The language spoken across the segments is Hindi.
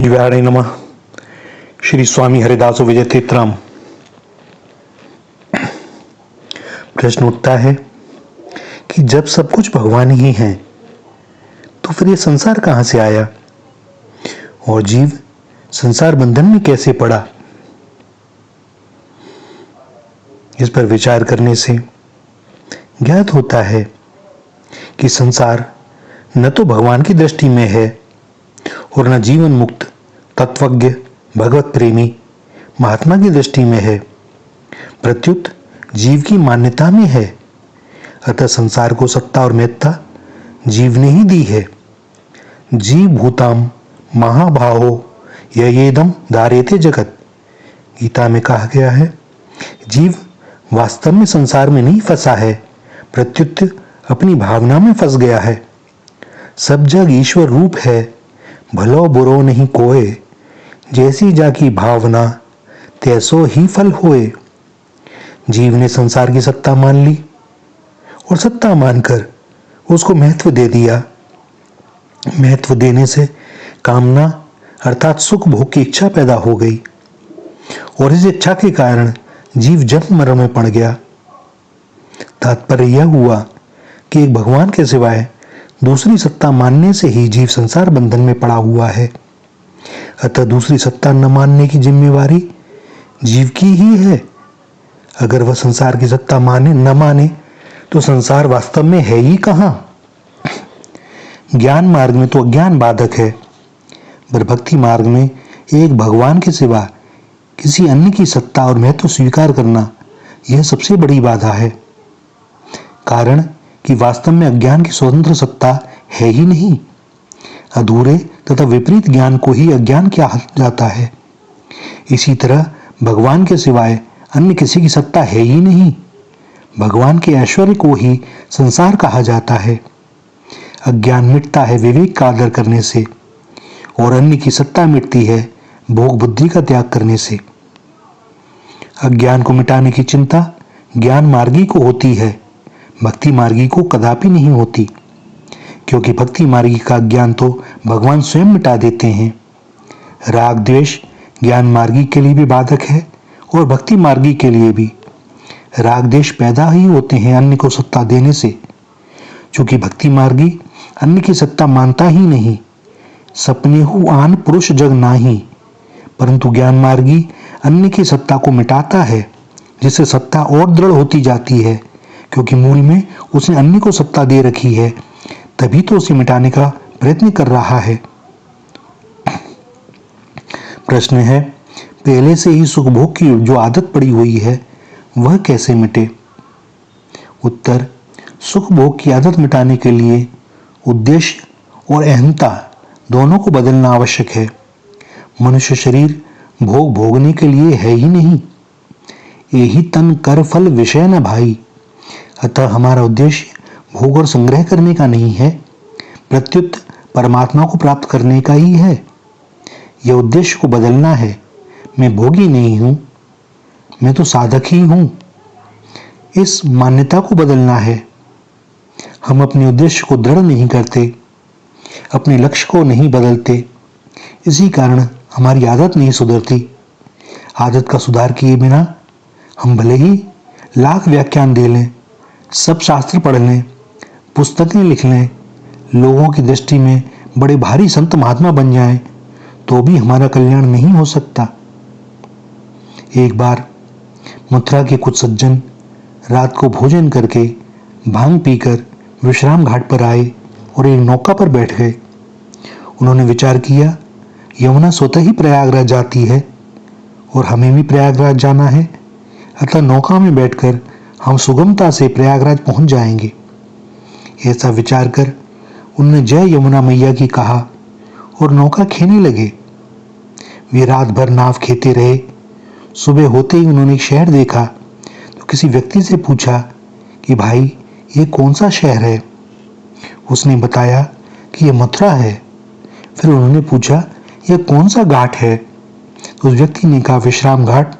व्याणे नमः। श्री स्वामी हरिदास विजय तीर्थराम। प्रश्न उठता है कि जब सब कुछ भगवान ही है तो फिर ये संसार कहां से आया और जीव संसार बंधन में कैसे पड़ा। इस पर विचार करने से ज्ञात होता है कि संसार न तो भगवान की दृष्टि में है और न जीवन मुक्त तत्वज्ञ भगवत प्रेमी महात्मा की दृष्टि में है, प्रत्युत जीव की मान्यता में है। अतः संसार को सत्ता और महत्ता जीव ने ही दी है। जीव भूताम महाभाहो येदम धारेते जगत। गीता में कहा गया है, जीव वास्तव में संसार में नहीं फंसा है, प्रत्युत अपनी भावना में फंस गया है। सब जग ईश्वर रूप है, भलो बुरो नहीं कोय। जैसी जाकी भावना तैसो ही फल होए। जीव ने संसार की सत्ता मान ली और सत्ता मानकर उसको महत्व दे दिया। महत्व देने से कामना अर्थात सुख भोग की इच्छा पैदा हो गई और इस इच्छा के कारण जीव जन्म मरण में पड़ गया। तात्पर्य यह हुआ कि एक भगवान के सिवाय दूसरी सत्ता मानने से ही जीव संसार बंधन में पड़ा हुआ है। अतः दूसरी सत्ता न मानने की जिम्मेवारी जीव की ही है। अगर वह संसार की सत्ता माने न माने तो संसार वास्तव में है ही कहां। ज्ञान मार्ग में तो अज्ञान बाधक है, पर भक्ति मार्ग में एक भगवान के सिवा किसी अन्य की सत्ता और महत्व स्वीकार करना यह सबसे बड़ी बाधा है। कारण कि वास्तव में अज्ञान की स्वतंत्र सत्ता है ही नहीं। अधूरे तथा विपरीत ज्ञान को ही अज्ञान कहा जाता है। इसी तरह भगवान के सिवाय अन्य किसी की सत्ता है ही नहीं। भगवान के ऐश्वर्य को ही संसार कहा जाता है। अज्ञान मिटता है विवेक का आदर करने से और अन्य की सत्ता मिटती है भोग बुद्धि का त्याग करने से। अज्ञान को मिटाने की चिंता ज्ञान मार्गी को होती है, भक्ति मार्गी को कदापि नहीं होती, क्योंकि भक्ति मार्गी का ज्ञान तो भगवान स्वयं मिटा देते हैं। राग द्वेष ज्ञान मार्गी के लिए भी बाधक है और भक्ति मार्गी के लिए भी। राग द्वेष पैदा ही होते हैं अन्य को सत्ता देने से, क्योंकि भक्ति मार्गी अन्य की सत्ता मानता ही नहीं। सपने हु आन पुरुष जग नाही, परंतु ज्ञान मार्गी अन्य की सत्ता को मिटाता है, जिससे सत्ता और दृढ़ होती जाती है, क्योंकि मूल में उसने अन्य को सत्ता दे रखी है, तभी तो उसे मिटाने का प्रयत्न कर रहा है। प्रश्न है, पहले से ही सुख भोग की जो आदत पड़ी हुई है वह कैसे मिटे। उत्तर, सुख भोग की आदत मिटाने के लिए उद्देश्य और अहंता दोनों को बदलना आवश्यक है। मनुष्य शरीर भोग भोगने के लिए है ही नहीं। यही तन कर फल विषय न भाई। अतः हमारा उद्देश्य भोग और संग्रह करने का नहीं है, प्रत्युत परमात्मा को प्राप्त करने का ही है। यह उद्देश्य को बदलना है। मैं भोगी नहीं हूं, मैं तो साधक ही हूं। इस मान्यता को बदलना है। हम अपने उद्देश्य को दृढ़ नहीं करते, अपने लक्ष्य को नहीं बदलते, इसी कारण हमारी आदत नहीं सुधरती। आदत का सुधार किए बिना हम भले ही लाख व्याख्यान दे लें, सब शास्त्र पढ़ लें, पुस्तकें लिख लें, लोगों की दृष्टि में बड़े भारी संत महात्मा बन जाएं, तो भी हमारा कल्याण नहीं हो सकता। एक बार मथुरा के कुछ सज्जन रात को भोजन करके भांग पीकर विश्राम घाट पर आए और एक नौका पर बैठ गए। उन्होंने विचार किया, यमुना स्वतः ही प्रयागराज जाती है और हमें भी प्रयागराज जाना है, अतः नौका में बैठकर हम सुगमता से प्रयागराज पहुंच जाएंगे। ऐसा विचार कर उन्होंने जय यमुना मैया की कहा और नौका खेने लगे। वे रात भर नाव खेते रहे। सुबह होते ही उन्होंने एक शहर देखा तो किसी व्यक्ति से पूछा कि भाई ये कौन सा शहर है। उसने बताया कि यह मथुरा है। फिर उन्होंने पूछा यह कौन सा घाट है, तो उस व्यक्ति ने कहा विश्राम घाट।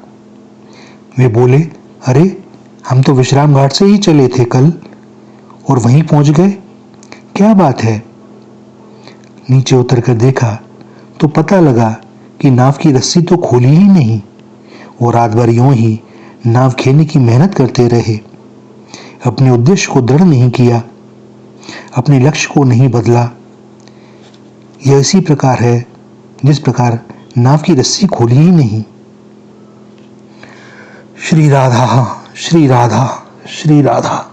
वे बोले, अरे हम तो विश्राम घाट से ही चले थे कल और वहीं पहुंच गए, क्या बात है। नीचे उतरकर देखा तो पता लगा कि नाव की रस्सी तो खोली ही नहीं। वो रात भर यूं ही नाव खेने की मेहनत करते रहे, अपने उद्देश्य को दृढ़ नहीं किया, अपने लक्ष्य को नहीं बदला। यह इसी प्रकार है जिस प्रकार नाव की रस्सी खोली ही नहीं। श्री राधा, श्री राधा, श्री राधा।